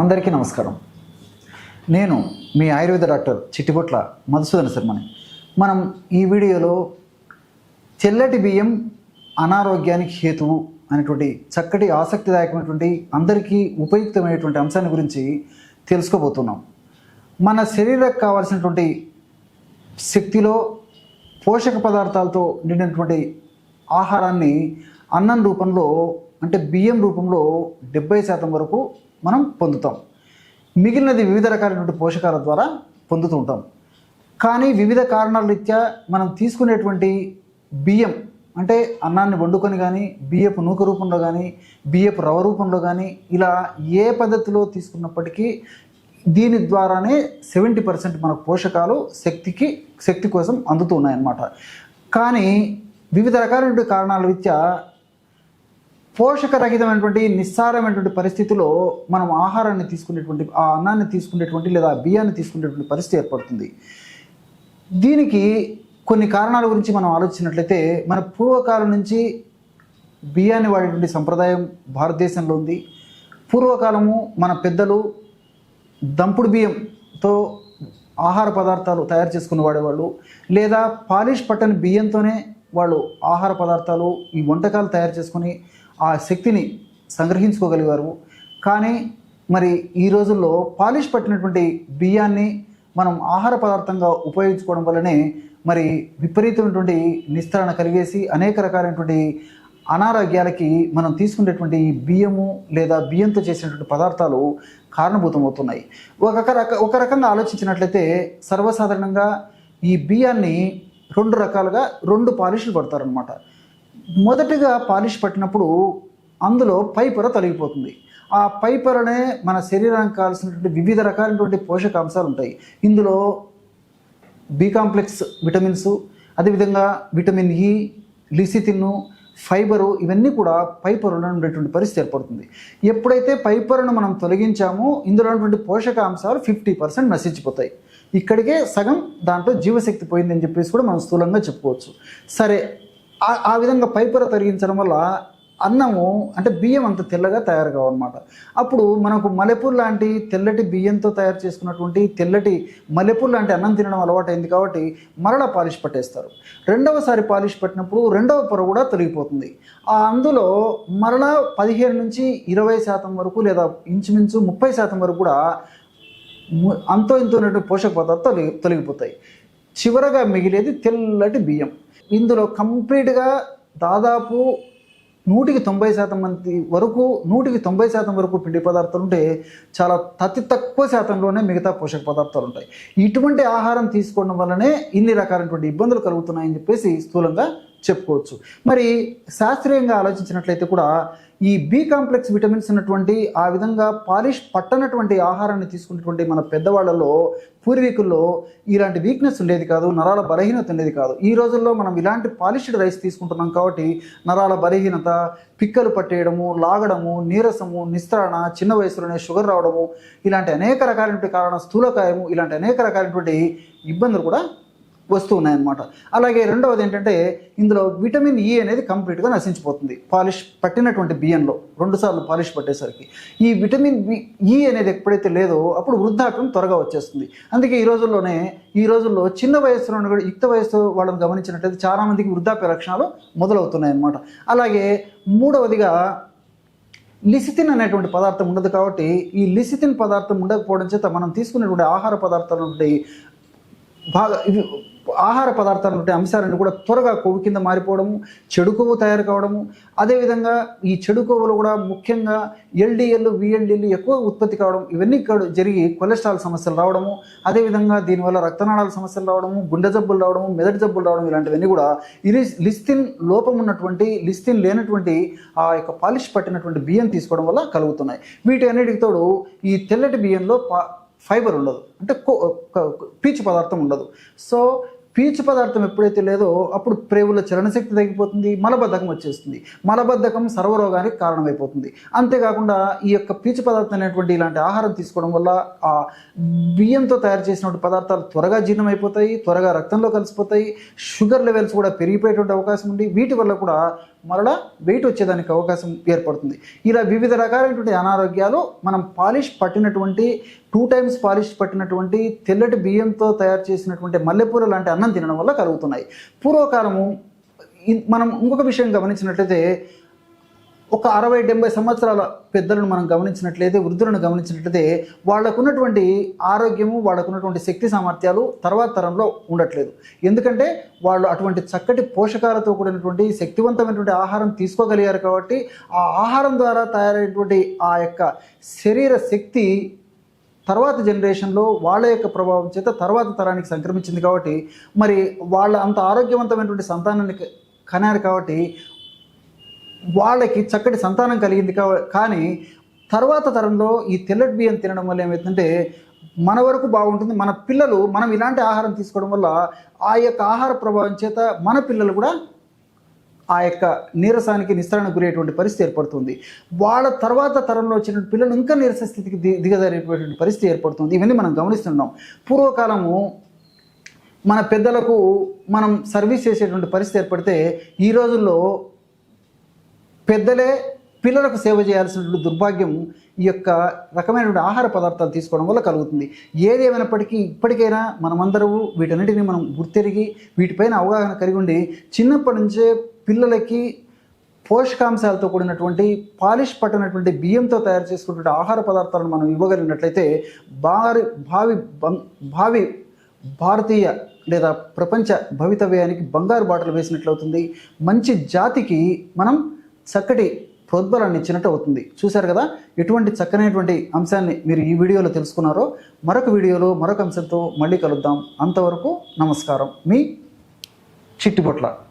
అందరికీ నమస్కారం. నేను మీ ఆయుర్వేద డాక్టర్ చిట్టిబొట్ల మధుసూదన శర్మని. మనం ఈ వీడియోలో తెల్లటి బియ్యం అనారోగ్యానికి హేతువు అనేటువంటి చక్కటి ఆసక్తిదాయకమైనటువంటి అందరికీ ఉపయుక్తమైనటువంటి అంశాన్ని గురించి తెలుసుకోబోతున్నాం. మన శరీరానికి కావాల్సినటువంటి శక్తిలో పోషక పదార్థాలతో నిండినటువంటి ఆహారాన్ని అన్నం రూపంలో అంటే బియ్యం రూపంలో 70% వరకు మనం పొందుతాం. మిగిలినది వివిధ రకాలైనటువంటి పోషకాల ద్వారా పొందుతూ ఉంటాం. కానీ వివిధ కారణాల రీత్యా మనం తీసుకునేటువంటి బియ్యం అంటే అన్నాన్ని వండుకొని కానీ బియ్యపు నూక రూపంలో కానీ బియ్యపు రవ రూపంలో కానీ ఇలా ఏ పద్ధతిలో తీసుకున్నప్పటికీ దీని ద్వారానే 70% మనకు పోషకాలు శక్తి కోసం అందుతూ ఉన్నాయన్నమాట. కానీ వివిధ రకాలైనటువంటి కారణాల రీత్యా పోషకరహితమైనటువంటి నిస్సారమైనటువంటి పరిస్థితిలో మనం ఆహారాన్ని తీసుకునేటువంటి ఆ అన్నాన్ని తీసుకునేటువంటి లేదా బియ్యాన్ని తీసుకునేటువంటి పరిస్థితి ఏర్పడుతుంది. దీనికి కొన్ని కారణాల గురించి మనం ఆలోచించినట్లయితే మన పూర్వకాలం నుంచి బియ్యాన్ని వాడేటువంటి సంప్రదాయం భారతదేశంలో ఉంది. పూర్వకాలము మన పెద్దలు దంపుడు బియ్యంతో ఆహార పదార్థాలు తయారు చేసుకుని వాడేవాళ్ళు, లేదా పాలిష్ పట్టని బియ్యంతోనే వాళ్ళు ఆహార పదార్థాలు ఈ వంటకాలు తయారు చేసుకుని ఆ శక్తిని సంగ్రహించుకోగలిగారు. కానీ మరి ఈ రోజుల్లో పాలిష్ పట్టినటువంటి బియ్యాన్ని మనం ఆహార పదార్థంగా ఉపయోగించుకోవడం వల్లనే మరి విపరీతమైనటువంటి నిస్తరణ కలిగేసి అనేక రకాలైనటువంటి అనారోగ్యాలకి మనం తీసుకునేటువంటి బియ్యము లేదా బియ్యంతో చేసినటువంటి పదార్థాలు కారణభూతమవుతున్నాయి. ఒక రకంగా ఆలోచించినట్లయితే సర్వసాధారణంగా ఈ బియ్యాన్ని రెండు రకాలుగా రెండు పాలిష్లు పడతారనమాట. మొదటిగా పాలిష్ పట్టినప్పుడు అందులో పై పొర తొలగిపోతుంది. ఆ పై పొరనే మన శరీరానికి కావాల్సినటువంటి వివిధ రకాలైనటువంటి పోషకాంశాలు ఉంటాయి. ఇందులో బి కాంప్లెక్స్ విటమిన్స్, అదేవిధంగా విటమిన్ ఇ, లిసిథిన్, ఫైబరు ఇవన్నీ కూడా పై పొరలో ఉండేటువంటి పరిస్థితి ఏర్పడుతుంది. ఎప్పుడైతే పై పొరను మనం తొలగించామో ఇందులో ఉన్నటువంటి పోషకాంశాలు 50% నశించిపోతాయి. ఇక్కడికే సగం దాంట్లో జీవశక్తి పోయిందని చెప్పేసి కూడా మనం స్థూలంగా చెప్పుకోవచ్చు. సరే, ఆ విధంగా పైపొర తొలగించడం వల్ల అన్నము అంటే బియ్యం అంత తెల్లగా తయారు కావన్నమాట. అప్పుడు మనకు మల్లెపూలు లాంటి తెల్లటి బియ్యంతో తయారు చేసుకున్నటువంటి తెల్లటి మల్లెపూలు లాంటి అన్నం తినడం అలవాటైంది కాబట్టి మరలా పాలిష్ పట్టేస్తారు. రెండవసారి పాలిష్ పట్టినప్పుడు రెండవ పొర కూడా తొలగిపోతుంది. అందులో మరలా 15 నుంచి 20% వరకు లేదా ఇంచుమించు 30% వరకు కూడా అంతో ఇంతో ఉన్నటువంటి పోషక పదార్థాలు తొలగిపోతాయి. చివరగా మిగిలేది తెల్లటి బియ్యం. ఇందులో కంప్లీట్గా దాదాపు 190% మంది వరకు 190% వరకు పిండి పదార్థాలు ఉంటే చాలా అతి తక్కువ శాతంలోనే మిగతా పోషక పదార్థాలు ఉంటాయి. ఇటువంటి ఆహారం తీసుకోవడం వల్లనే ఇన్ని రకాలైనటువంటి ఇబ్బందులు కలుగుతున్నాయని చెప్పేసి స్థూలంగా చెప్పుకోవచ్చు. మరి శాస్త్రీయంగా ఆలోచించినట్లయితే కూడా ఈ బి కాంప్లెక్స్ విటమిన్స్ ఉన్నటువంటి ఆ విధంగా పాలిష్ పట్టనటువంటి ఆహారాన్ని తీసుకున్నటువంటి మన పెద్దవాళ్ళలో పూర్వీకుల్లో ఇలాంటి వీక్నెస్ ఉండేది కాదు, నరాల బలహీనత ఉండేది కాదు. ఈ రోజుల్లో మనం ఇలాంటి పాలిష్డ్ రైస్ తీసుకుంటున్నాం కాబట్టి నరాల బలహీనత, పిక్కలు పట్టేయడము, లాగడము, నీరసము, నిస్త్రాణ, చిన్న వయసులోనే షుగర్ రావడము, ఇలాంటి అనేక రకాలైనటువంటి కారణం, స్థూలకాయము, ఇలాంటి అనేక రకాలైనటువంటి ఇబ్బందులు కూడా వస్తూ ఉన్నాయన్నమాట. అలాగే రెండవది ఏంటంటే ఇందులో విటమిన్ ఇ అనేది కంప్లీట్గా నశించిపోతుంది పాలిష్ పట్టినటువంటి బియ్యంలో 2 సార్లు పాలిష్ పట్టేసరికి. ఈ విటమిన్ ఇ అనేది ఎప్పుడైతే లేదో అప్పుడు వృద్ధాప్యం త్వరగా వచ్చేస్తుంది. అందుకే ఈ రోజుల్లో చిన్న వయసులో కూడా యుక్త వయసు వాళ్ళని గమనించినట్లయితే చాలామందికి వృద్ధాప్య లక్షణాలు మొదలవుతున్నాయి అన్నమాట. అలాగే మూడవదిగా లిసిథిన్ అనేటువంటి పదార్థం ఉండదు కాబట్టి ఈ లిసిథిన్ పదార్థం ఉండకపోవడం చేత మనం తీసుకునేటువంటి ఆహార పదార్థాల నుండి ఆహార పదార్థాల నుండి అంశాలను కూడా త్వరగా కొవ్వు కింద మారిపోవడము, చెడు కొవ్వు తయారు కావడము, అదేవిధంగా ఈ చెడు కొవ్వులు కూడా ముఖ్యంగా ఎల్డిఎల్, విఎల్డిఎల్ ఎక్కువ ఉత్పత్తి కావడం, ఇవన్నీ జరిగి కొలెస్ట్రాల్ సమస్యలు రావడము, అదేవిధంగా దీనివల్ల రక్తనాళాల సమస్యలు రావడము, గుండె జబ్బులు రావడము, మెదడు జబ్బులు రావడం, ఇలాంటివన్నీ కూడా లిసిథిన్ లోపం ఉన్నటువంటి లిసిథిన్ లేనటువంటి ఆ యొక్క పాలిష్ పట్టినటువంటి బియ్యం తీసుకోవడం వల్ల కలుగుతున్నాయి. వీటి అన్నిటికి తోడు ఈ తెల్లటి బియ్యంలో ఫైబర్ ఉండదు, అంటే పీచు పదార్థం ఉండదు. సో పీచు పదార్థం ఎప్పుడైతే లేదో అప్పుడు ప్రేవుల చలనశక్తి తగ్గిపోతుంది, మలబద్ధకం వచ్చేస్తుంది. మలబద్ధకం సర్వరోగానికి కారణమైపోతుంది. అంతేకాకుండా ఈ యొక్క పీచు పదార్థం అనేటువంటి ఇలాంటి ఆహారం తీసుకోవడం వల్ల ఆ బియ్యంతో తయారు చేసినటువంటి పదార్థాలు త్వరగా జీర్ణమైపోతాయి, త్వరగా రక్తంలో కలిసిపోతాయి, షుగర్ లెవెల్స్ కూడా పెరిగిపోయేటువంటి అవకాశం ఉంది. వీటి వల్ల కూడా మరలా వెయిట్ వచ్చేదానికి అవకాశం ఏర్పడుతుంది. ఇలా వివిధ రకాలైనటువంటి అనారోగ్యాలు మనం పాలిష్ పట్టినటువంటి 2 times పాలిష్ పట్టినటువంటి తెల్లటి బియ్యంతో తయారు చేసినటువంటి మల్లెపూల లాంటి అన్నం తినడం వల్ల కలుగుతున్నాయి. పూర్వకాలము మనం ఇంకొక విషయం గమనించినట్లయితే ఒక 60-70 సంవత్సరాల పెద్దలను మనం గమనించినట్లయితే, వృద్ధులను గమనించినట్లయితే వాళ్ళకున్నటువంటి ఆరోగ్యము, వాళ్ళకున్నటువంటి శక్తి సామర్థ్యాలు తర్వాత తరంలో ఉండట్లేదు. ఎందుకంటే వాళ్ళు అటువంటి చక్కటి పోషకాలతో కూడినటువంటి శక్తివంతమైనటువంటి ఆహారం తీసుకోగలిగారు కాబట్టి ఆ ఆహారం ద్వారా తయారైనటువంటి ఆ యొక్క శరీర శక్తి తర్వాత జనరేషన్లో వాళ్ళ యొక్క ప్రభావం చేత తర్వాత తరానికి సంక్రమించింది. కాబట్టి మరి వాళ్ళ అంత ఆరోగ్యవంతమైనటువంటి సంతానాన్ని కనారు కాబట్టి వాళ్ళకి చక్కటి సంతానం కలిగింది. కానీ తర్వాత తరంలో ఈ తెల్లటి బియ్యం తినడం వల్ల ఏమవుతుందంటే మన వరకు బాగుంటుంది, మన పిల్లలు మనం ఇలాంటి ఆహారం తీసుకోవడం వల్ల ఆ యొక్క ఆహార ప్రభావం చేత మన పిల్లలు కూడా ఆ యొక్క నీరసానికి నిస్సరణకు గురయ్యేటువంటి పరిస్థితి ఏర్పడుతుంది. వాళ్ళ తర్వాత తరంలో వచ్చిన పిల్లలు ఇంకా నీరస స్థితికి దిగజారేటువంటి పరిస్థితి ఏర్పడుతుంది. ఇవన్నీ మనం గమనిస్తున్నాం. పూర్వకాలము మన పెద్దలకు మనం సర్వీస్ చేసేటువంటి పరిస్థితి ఏర్పడితే ఈ రోజుల్లో పెద్దలే పిల్లలకు సేవ చేయాల్సినటువంటి దుర్భాగ్యం ఈ యొక్క రకమైనటువంటి ఆహార పదార్థాలు తీసుకోవడం వల్ల కలుగుతుంది. ఏది ఏమైనప్పటికీ ఇప్పటికైనా మనమందరము వీటన్నిటిని మనం గుర్తెరిగి వీటిపైన అవగాహన కలిగి ఉండి చిన్నప్పటి నుంచే పిల్లలకి పోషకాంశాలతో కూడినటువంటి పాలిష్ పట్టినటువంటి బియ్యంతో తయారు చేసుకున్నటువంటి ఆహార పదార్థాలను మనం ఇవ్వగలిగినట్లయితే భావి భారతీయ లేదా ప్రపంచ భవితవ్యానికి బంగారు బాటలు వేసినట్లవుతుంది. మంచి జాతికి మనం చక్కటి ప్రోద్బలాన్ని ఇచ్చినట్టు అవుతుంది. చూశారు కదా ఎటువంటి చక్కనైనటువంటి అంశాన్ని మీరు ఈ వీడియోలో తెలుసుకున్నారో. మరొక వీడియోలో మరొక అంశంతో మళ్ళీ కలుద్దాం. అంతవరకు నమస్కారం. మీ చిట్టిబొట్ల.